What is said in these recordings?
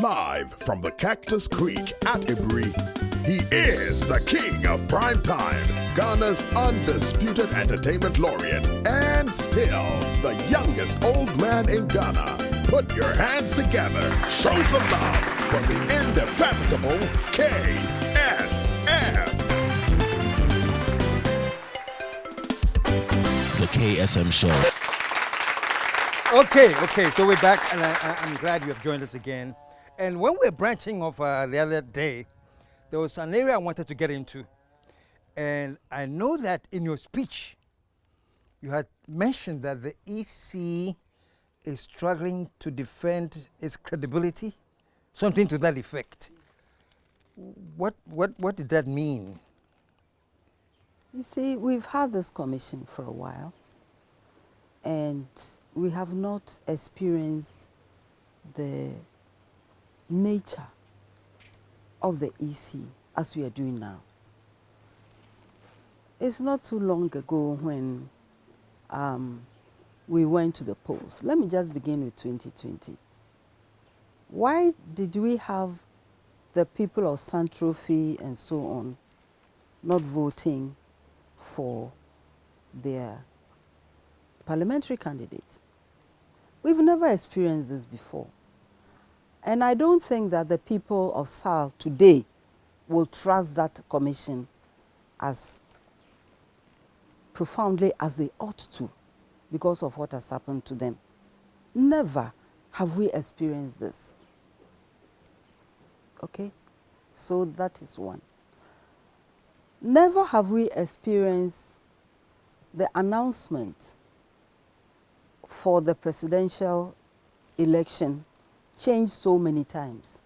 Live from the Cactus Creek at Ibri, he is the king of prime time, Ghana's undisputed entertainment laureate, and still the youngest old man in Ghana. Put your hands together, show some love for the indefatigable KSM. The KSM Show. Okay, so we're back, and I'm glad you have joined us again. And when we were branching off the other day, there was an area I wanted to get into. And I know that in your speech, you had mentioned that the EC is struggling to defend its credibility, something to that effect. What did that mean? You see, we've had this commission for a while, and we have not experienced the nature of the EC as we are doing now. It's not too long ago when we went to the polls. Let me just begin with 2020. Why did we have the people of Santrophy and so on not voting for their parliamentary candidates? We've never experienced this before. And I don't think that the people of SAL today will trust that commission as profoundly as they ought to because of what has happened to them. Never have we experienced this. Okay? So that is one. Never have we experienced the announcement for the presidential election changed so many times.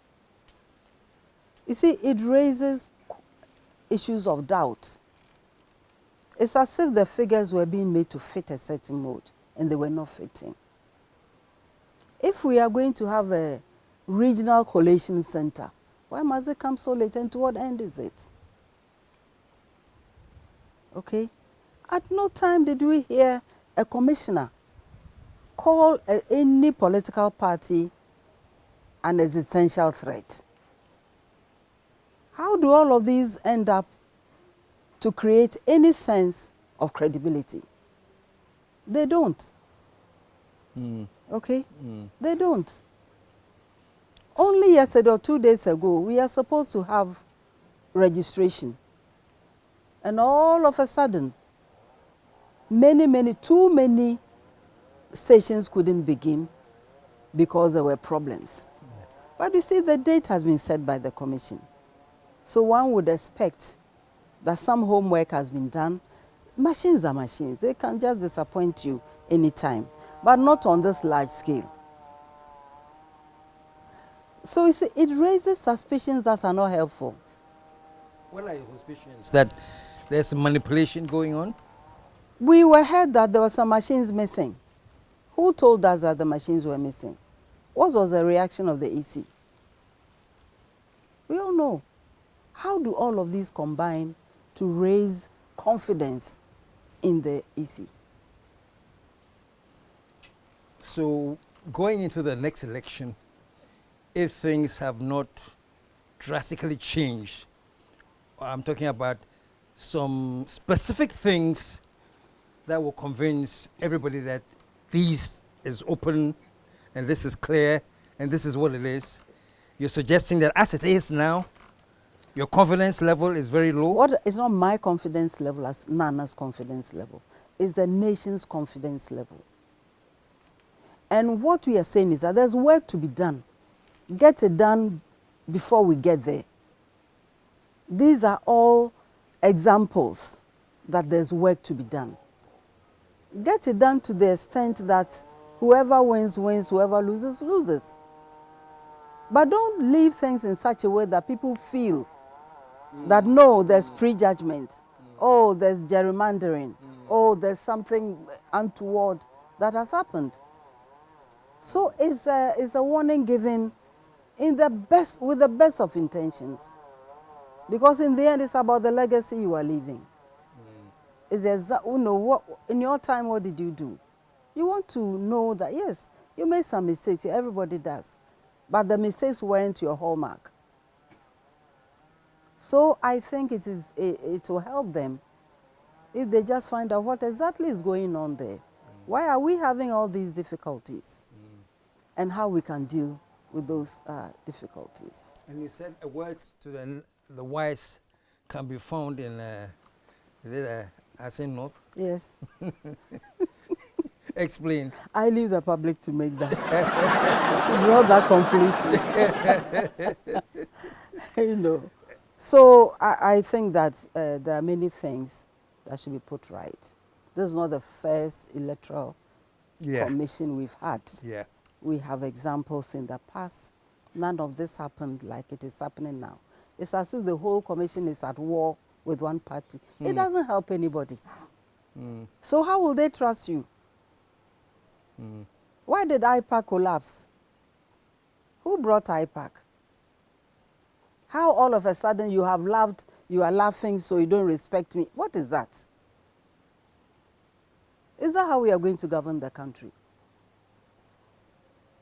You see, it raises issues of doubt. It's as if the figures were being made to fit a certain mode, and they were not fitting. If we are going to have a regional collation center, why must it come so late, and to what end is it? Okay? At no time did we hear a commissioner call any political party an existential threat. How do all of these end up to create any sense of credibility? They don't. Okay? They don't. Only yesterday or 2 days ago, we are supposed to have registration. And all of a sudden, too many stations couldn't begin because there were problems. But you see, the date has been set by the commission. So one would expect that some homework has been done. Machines are machines. They can just disappoint you anytime, but not on this large scale. So you see, it raises suspicions that are not helpful. What are your suspicions? That there's manipulation going on? We were heard that there were some machines missing. Who told us that the machines were missing? What was the reaction of the EC? We all know. How do all of these combine to raise confidence in the EC? So going into the next election, if things have not drastically changed, I'm talking about some specific things that will convince everybody that this is open and this is clear and this is what it is. You're suggesting that as it is now, your confidence level is very low? It's not my confidence level as Nana's confidence level. It's the nation's confidence level. And what we are saying is that there's work to be done. Get it done before we get there. These are all examples that there's work to be done. Get it done to the extent that whoever wins, wins, whoever loses, loses. But don't leave things in such a way that people feel that no, there's prejudgment. Oh, there's gerrymandering. Oh, there's something untoward that has happened. So it's a warning given with the best of intentions. Because in the end, it's about the legacy you are leaving. Is what in your time, what did you do? You want to know that, yes, you made some mistakes. Everybody does. but the mistakes weren't your hallmark. So I think it will help them if they just find out what exactly is going on there. Why are we having all these difficulties? And how we can deal with those difficulties. And you said words to the wise can be found in, is it Asin North? Yes. Explain. I leave the public to make that, to draw that conclusion. You know. So I think that there are many things that should be put right. This is not the first electoral commission we've had. Yeah. We have examples in the past. None of this happened like it is happening now. It's as if the whole commission is at war with one party. It doesn't help anybody. So how will they trust you? Why did IPAC collapse? Who brought IPAC? How all of a sudden you have laughed, you are laughing so you don't respect me? What is that? Is that how we are going to govern the country?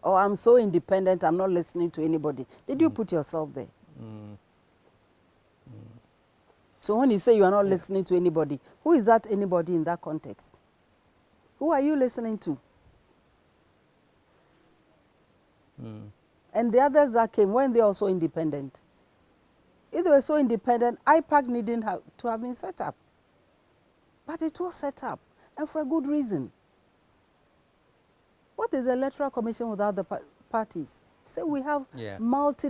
Or I'm so independent, I'm not listening to anybody. Did you put yourself there? So when you say you are not listening to anybody, who is that anybody in that context? Who are you listening to? And the others that came, weren't they also independent? If they were so independent, IPAC needn't have to have been set up. But it was set up, and for a good reason. What is the electoral commission without the parties? So we have multi-party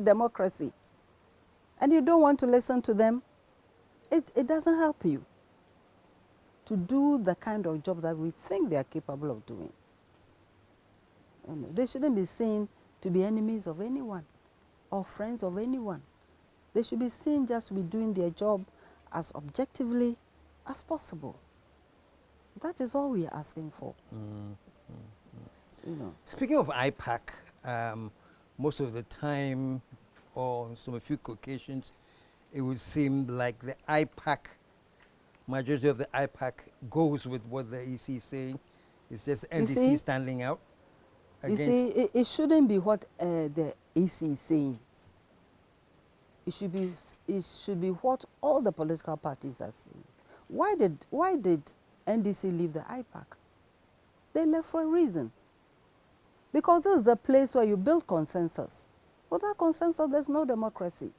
democracy. And you don't want to listen to them, it doesn't help you to do the kind of job that we think they are capable of doing. They shouldn't be seen to be enemies of anyone or friends of anyone. They should be seen just to be doing their job as objectively as possible. That is all we are asking for. You know. Speaking of IPAC, most of the time, or on some few occasions, it would seem like the IPAC, majority of the IPAC goes with what the EC is saying. It's just NDC standing out. You see, it shouldn't be what the EC is saying. It should be what all the political parties are saying. Why did NDC leave the IPAC? They left for a reason. Because this is the place where you build consensus. Without consensus, there's no democracy.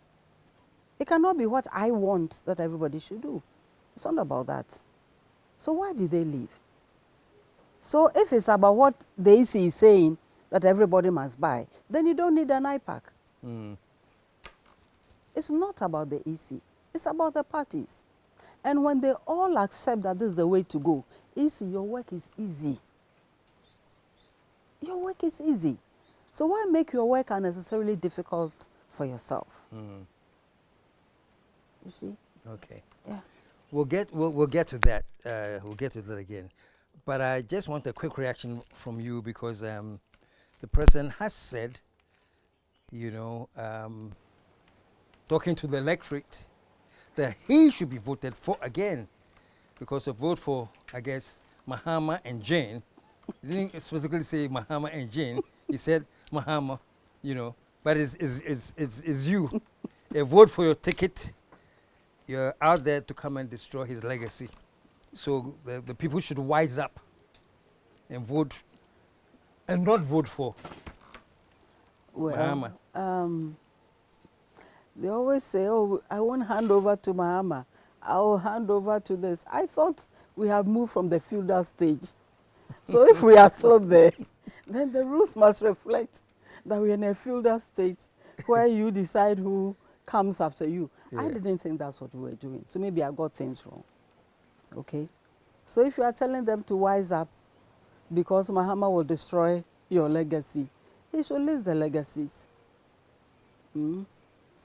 It cannot be what I want that everybody should do. It's not about that. So why did they leave? So if it's about what the EC is saying that everybody must buy, then you don't need an IPAC. It's not about the EC. It's about the parties. And when they all accept that this is the way to go, EC, your work is easy. Your work is easy. So why make your work unnecessarily difficult for yourself? You see? Okay. Yeah. We'll get to that. We'll get to that again. But I just want a quick reaction from you because the president has said, you know, talking to the electorate, that he should be voted for again, because a vote for, I guess, Mahama and Jane. He didn't specifically say Mahama and Jane. He said Mahama, you know, but it's you. A vote for your ticket. You're out there to come and destroy his legacy. So the people should wise up and vote, and not vote for Mahama. They always say, oh, I won't hand over to Mahama. I will hand over to this. I thought we have moved from the feudal stage. So if we are still there, then the rules must reflect that we're in a feudal state where you decide who comes after you. Yeah. I didn't think that's what we were doing. So maybe I got things wrong. Okay? So if you are telling them to wise up because Mahama will destroy your legacy, he should list the legacies. He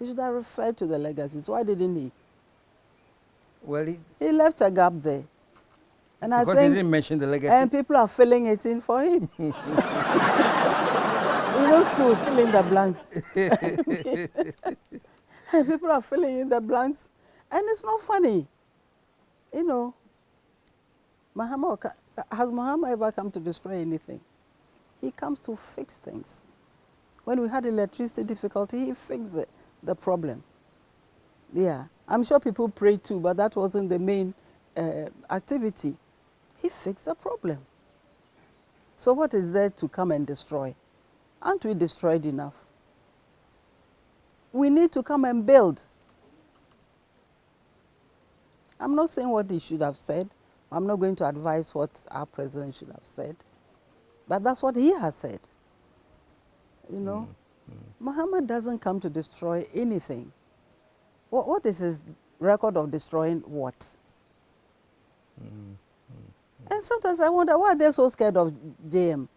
should have referred to the legacies. Why didn't he? Well, he left a gap there. And because I think, he didn't mention the legacy. And people are filling it in for him. You know, school, fill in the blanks. And people are filling in the blanks. And it's not funny. You know, has Mahama ever come to destroy anything? He comes to fix things. When we had electricity difficulty, he fixed the problem. Yeah, I'm sure people prayed too, but that wasn't the main activity. He fixed the problem. So what is there to come and destroy? Aren't we destroyed enough? We need to come and build. I'm not saying what he should have said. I'm not going to advise what our president should have said. But that's what he has said. You know, Mahama doesn't come to destroy anything. What is his record of destroying what? And sometimes I wonder, why are they so scared of JM?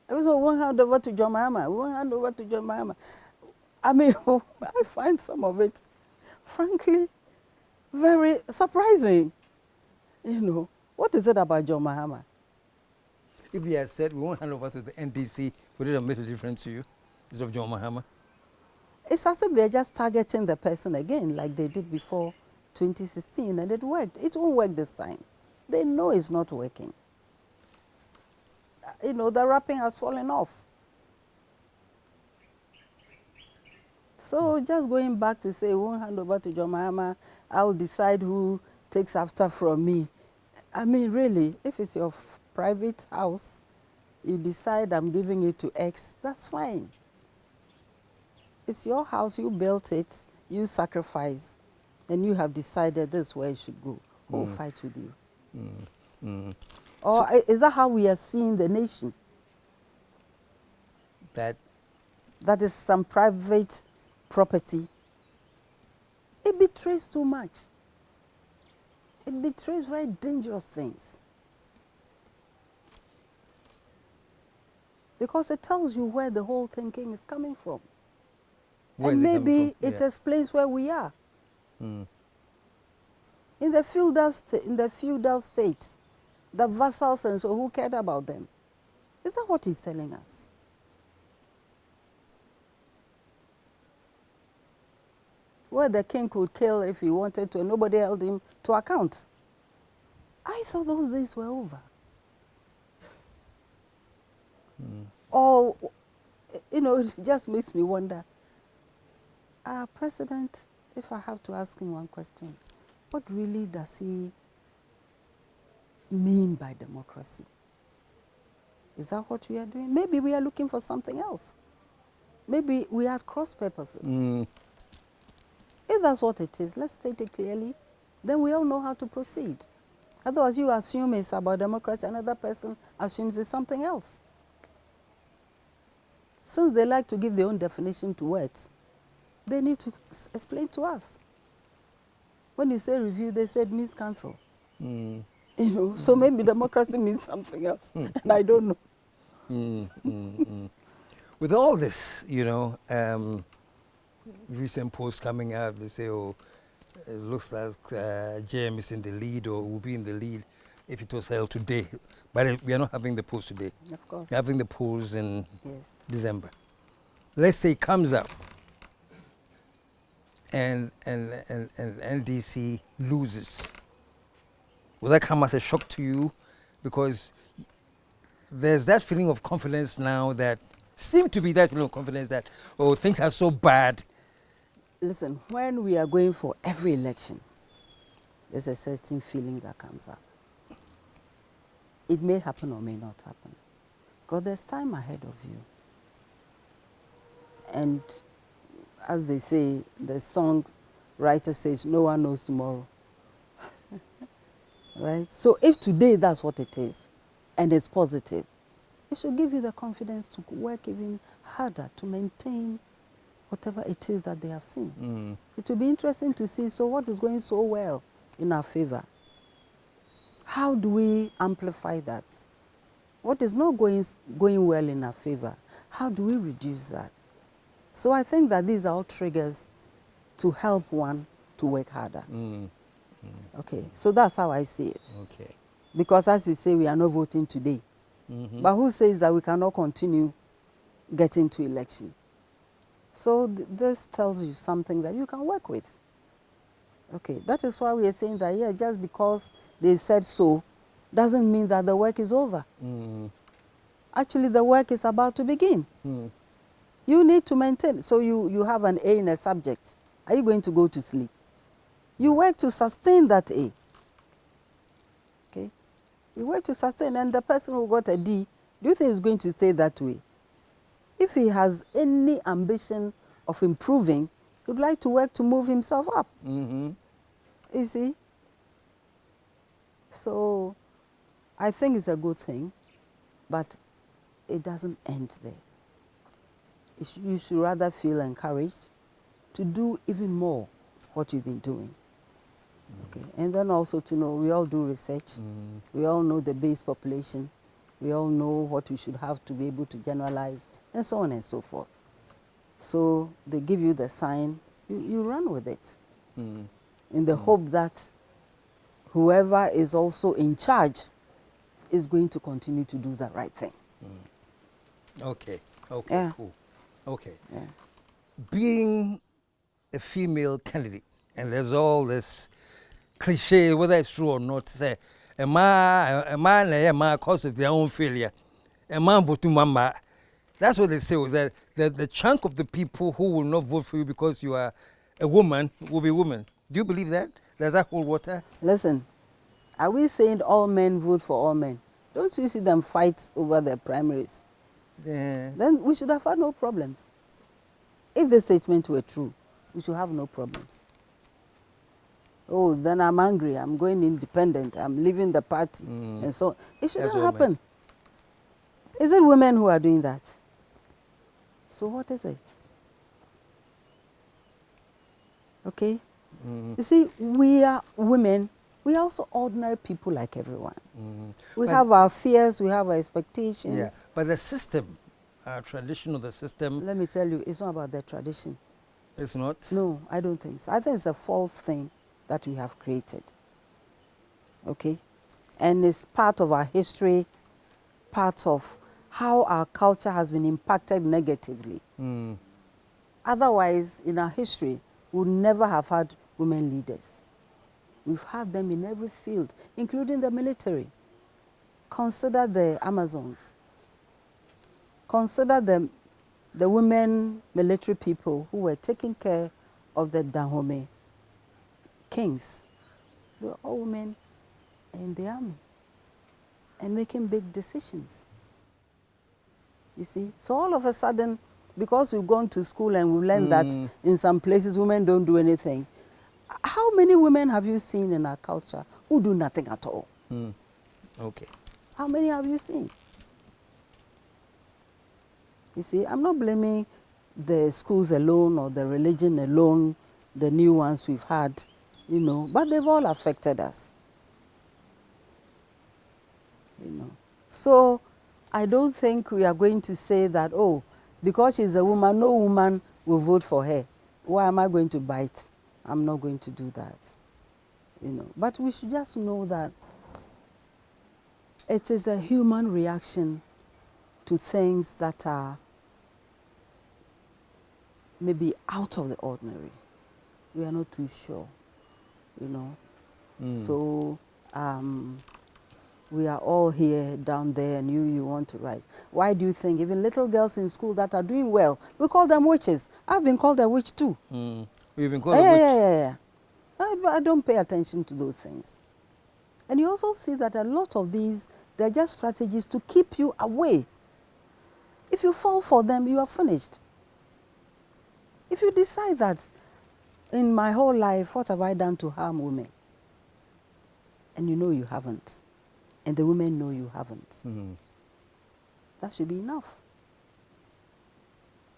So we won't hand over to John Mahama. We won't hand over to John Mahama. I mean, I find some of it, frankly, very surprising. You know, what is it about John Mahama? If he had said we won't hand over to the NDC, would it have made a difference to you instead of John Mahama? It's as if they're just targeting the person again, like they did before 2016, and it worked. It won't work this time. They know it's not working. You know, the wrapping has fallen off. So just going back to say, we won't hand over to John Mahama, I'll decide who takes after from me. I mean, really, if it's your private house, you decide I'm giving it to X, that's fine. It's your house, you built it, you sacrificed, and you have decided this is where it should go. Who will fight with you? Or so, is that how we are seeing the nation? That is some private property. It betrays too much. It betrays very dangerous things. Because it tells you where the whole thinking is coming from. Where and maybe it explains where we are. In the feudal state, the vassals and so who cared about them? Is that what he's telling us? Where the king could kill if he wanted to, and nobody held him to account. I thought those days were over. Or, you know, it just makes me wonder, our president, if I have to ask him one question, what really does he mean by democracy? Is that what we are doing? Maybe we are looking for something else. Maybe we are at cross purposes. If that's what it is, let's state it clearly. Then we all know how to proceed. Otherwise, you assume it's about democracy, another person assumes it's something else. Since they like to give their own definition to words, they need to explain to us. When you say review, they said means cancel. You know, so maybe democracy means something else, and I don't know. With all this, you know, recent posts coming out, they say, oh, it looks like JM is in the lead or will be in the lead if it was held today. But we are not having the polls today. Of course. We're having the polls in December. Let's say it comes up and NDC loses. Will that come as a shock to you? Because there's that feeling of confidence now that seems to be that feeling of confidence that, oh, things are so bad. Listen, when we are going for every election, there's a certain feeling that comes up. It may happen or may not happen. Because there's time ahead of you. And as they say, the song writer says, no one knows tomorrow. Right? So if today that's what it is, and it's positive, it should give you the confidence to work even harder to maintain whatever it is that they have seen. It will be interesting to see, so what is going so well in our favor? How do we amplify that? What is not going well in our favor? How do we reduce that? So I think that these are all triggers to help one to work harder. Okay, so that's how I see it. Okay. Because as you say, we are not voting today. But who says that we cannot continue getting to election? So this tells you something that you can work with. Okay, that is why we are saying that, yeah, just because they said so, doesn't mean that the work is over. actually the work is about to begin. You need to maintain. So you have an A in a subject. Are you going to go to sleep? You work to sustain that A. Okay? You work to sustain, and the person who got a D, do you think is going to stay that way? If he has any ambition of improving, he would like to work to move himself up. You see? So I think it's a good thing, but it doesn't end there. You should rather feel encouraged to do even more what you've been doing. Okay, and then also to know we all do research. We all know the base population. We all know what we should have to be able to generalize, and so on and so forth. So they give you the sign, you run with it, in the hope that whoever is also in charge is going to continue to do the right thing. Okay, Yeah. cool. Okay. Yeah. Being a female candidate, and there's all this cliche, whether it's true or not, say, a man cause of their own failure. A man vote to mama. That's what they say, that the chunk of the people who will not vote for you because you are a woman will be women. Do you believe that? Does that hold water? Listen, are we saying all men vote for all men? Don't you see them fight over their primaries? Yeah. Then we should have had no problems. If the statement were true, we should have no problems. Oh, then I'm angry, I'm going independent, I'm leaving the party, and so on. It shouldn't happen. Is it women who are doing that? So what is it? Okay? You see, we are women, we are also ordinary people like everyone. We have our fears, we have our expectations. Yeah, but the system, our tradition of the system... Let me tell you, it's not about the tradition. It's not? No, I don't think so. I think it's a false thing that we have created. Okay? And it's part of our history, part of how our culture has been impacted negatively. Otherwise, in our history, we would never have had women leaders. We've had them in every field, including the military. Consider the Amazons. Consider the women military people who were taking care of the Dahomey kings. They were all women in the army and making big decisions. You see? So all of a sudden, because we've gone to school and we've learned that in some places women don't do anything, how many women have you seen in our culture who do nothing at all? Okay. How many have you seen? You see, I'm not blaming the schools alone or the religion alone, the new ones we've had, you know, but they've all affected us. You know. So I don't think we are going to say that, oh, because she's a woman, no woman will vote for her. Why am I going to bite? I'm not going to do that. You know. But we should just know that it is a human reaction to things that are maybe out of the ordinary. We are not too sure, you know. So we are all here, down there, and you want to rise. Why do you think even little girls in school that are doing well, we call them witches? I've been called a witch too. You've been called a witch? Yeah. I don't pay attention to those things. And you also see that a lot of these, they're just strategies to keep you away. If you fall for them, you are finished. If you decide that in my whole life, what have I done to harm women? And you know you haven't. And the women know you haven't. That should be enough.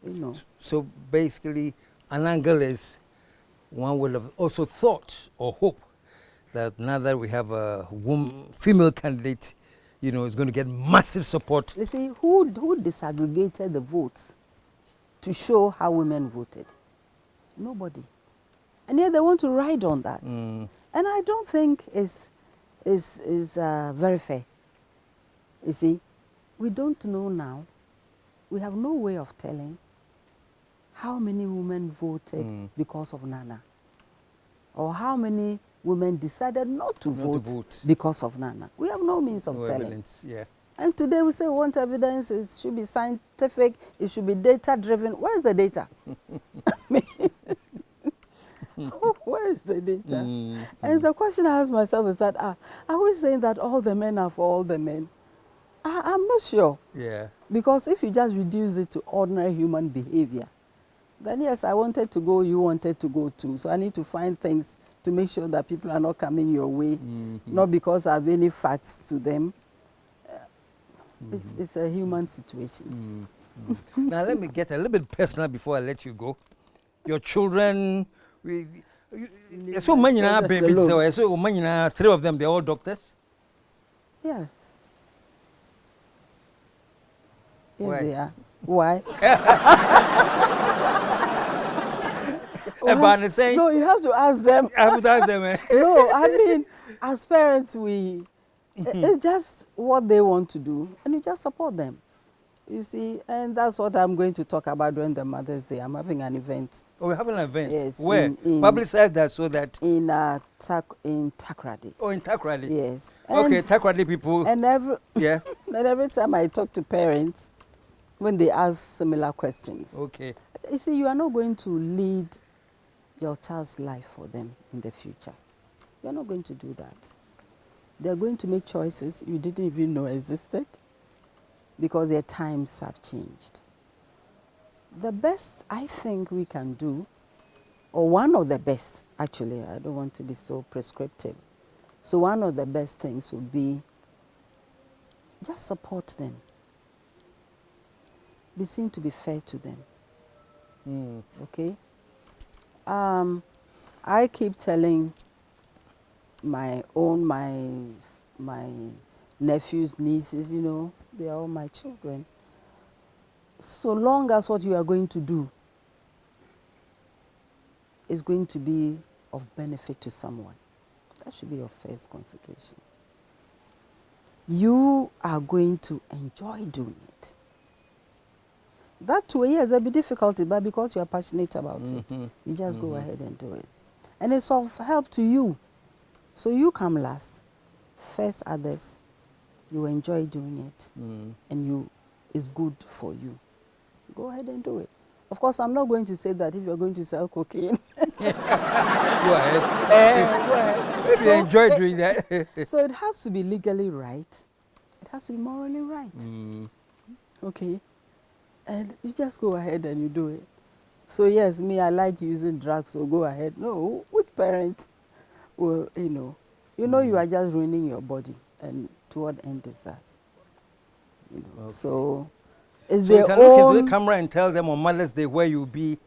You know. So basically, an angle is one would have also thought or hope that now that we have a female candidate, you know, is going to get massive support. You see, who disaggregated the votes to show how women voted? Nobody. And yet they want to ride on that. And I don't think it's very fair. You see, we don't know now. We have no way of telling how many women voted because of Nana, or how many women decided not to vote because of Nana. We have no means of telling. Evidence, yeah. And today we say we want evidence, it should be scientific, it should be data-driven. Where is the data? Where is the data? And the question I ask myself is that, are we saying that all the men are for all the men? I'm not sure. Yeah. Because if you just reduce it to ordinary human behavior, then yes, I wanted to go, you wanted to go too. So I need to find things to make sure that people are not coming your way, not because I have any facts to them. It's a human situation. Now let me get a little bit personal before I let you go. Your children, so many babies, so many, 3 of them, they're all doctors? Yeah. Yes, Why? they are. Why? About the same? No, you have to ask them. I have to ask them. No, I mean, as parents, it's just what they want to do, and you just support them. You see, and that's what I'm going to talk about during the Mother's Day. I'm having an event. Oh, we're having an event? Yes. Where? Publicize that so that... In Takoradi. Oh, in Takoradi? Yes. Okay, and, Takoradi people. And yeah. And every time I talk to parents, when they ask similar questions. Okay. You see, you are not going to lead your child's life for them in the future. You're not going to do that. They're going to make choices you didn't even know existed because their times have changed. The best I think we can do, or one of the best, actually, I don't want to be so prescriptive. So one of the best things would be just support them. Be seen to be fair to them. Okay? I keep telling my nephews, nieces, you know, they are all my children. So long as what you are going to do is going to be of benefit to someone, that should be your first consideration. You are going to enjoy doing it. That too, yes, there'll be difficulty, but because you are passionate about it, you just go ahead and do it. And it's of help to you. So you come last, first others, you enjoy doing it, and it's good for you. Go ahead and do it. Of course, I'm not going to say that if you're going to sell cocaine. Go ahead. Go ahead. If you enjoy doing that. So it has to be legally right. It has to be morally right. Okay? And you just go ahead and you do it. So yes, me, I like using drugs, so go ahead. No, which parent will, you are just ruining your body. And to what end is that? Okay. So it's so you can look into the camera and tell them on Mother's Day where you'll be.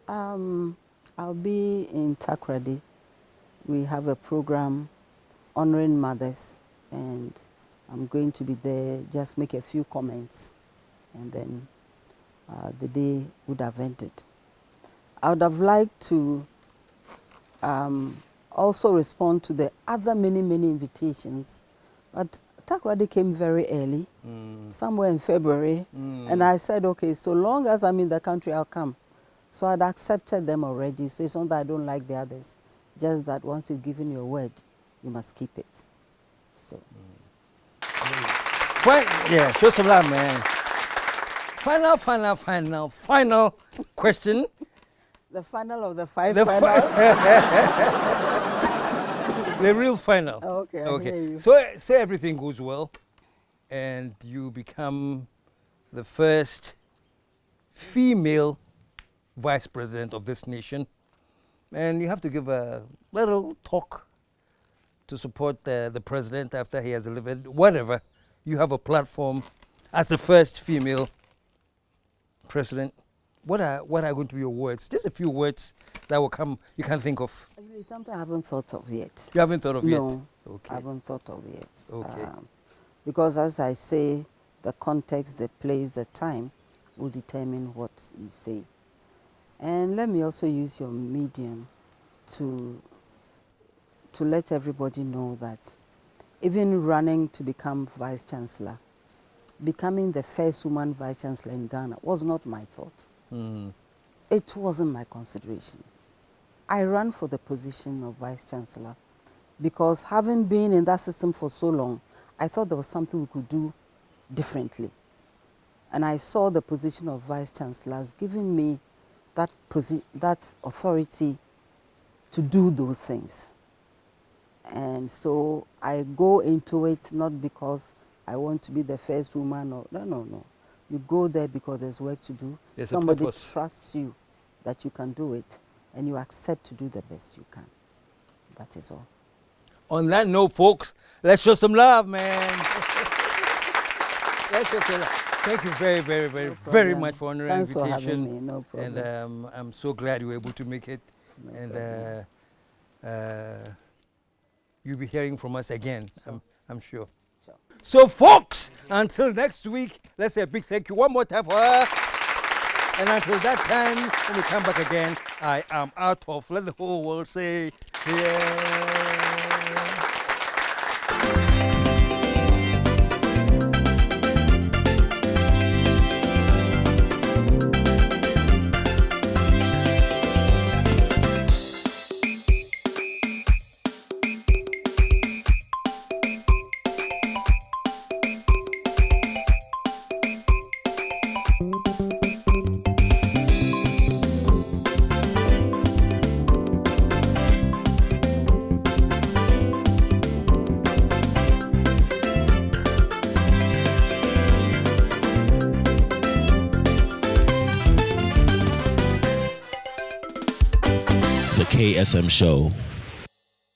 I'll be in Takoradi. We have a program honoring mothers, and I'm going to be there, just make a few comments, and then the day would have ended. I would have liked to also respond to the other many invitations, but Takoradi came very early, somewhere in February, and I said, okay, so long as I'm in the country, I'll come. So I'd accepted them already, so it's not that I don't like the others, just that once you've given your word, you must keep it. So. Yeah, show some love, man. Final question. The final of the five finals? The real final. Oh, okay, I hear you. So everything goes well, and you become the first female vice president of this nation, and you have to give a little talk to support the president after he has delivered whatever. You have a platform as the first female president. What are going to be your words? Just a few words that will come, you can think of. Actually, something I haven't thought of yet. You haven't thought of yet? No, okay. I haven't thought of yet. Okay. Because as I say, the context, the place, the time will determine what you say. And let me also use your medium to let everybody know that even running to become Vice Chancellor, becoming the first woman Vice Chancellor in Ghana was not my thought. It wasn't my consideration. I ran for the position of Vice Chancellor because having been in that system for so long, I thought there was something we could do differently. And I saw the position of Vice Chancellor as giving me that authority to do those things. And so I go into it not because I want to be the first woman or no. You go there because there's work to do. There's somebody trusts you that you can do it, and you accept to do the best you can. That is all. On that note, folks, let's show some love, man. Let's show some love. Thank you very much for honoring the invitation. Thanks for having me. No problem. And I'm so glad you were able to make it. No and you'll be hearing from us again, Sure. I'm sure. Sure. So, folks, until next week, let's say a big thank you one more time for her. And until that time, when we come back again, I am out of. Let the whole world say, yeah. The KSM Show.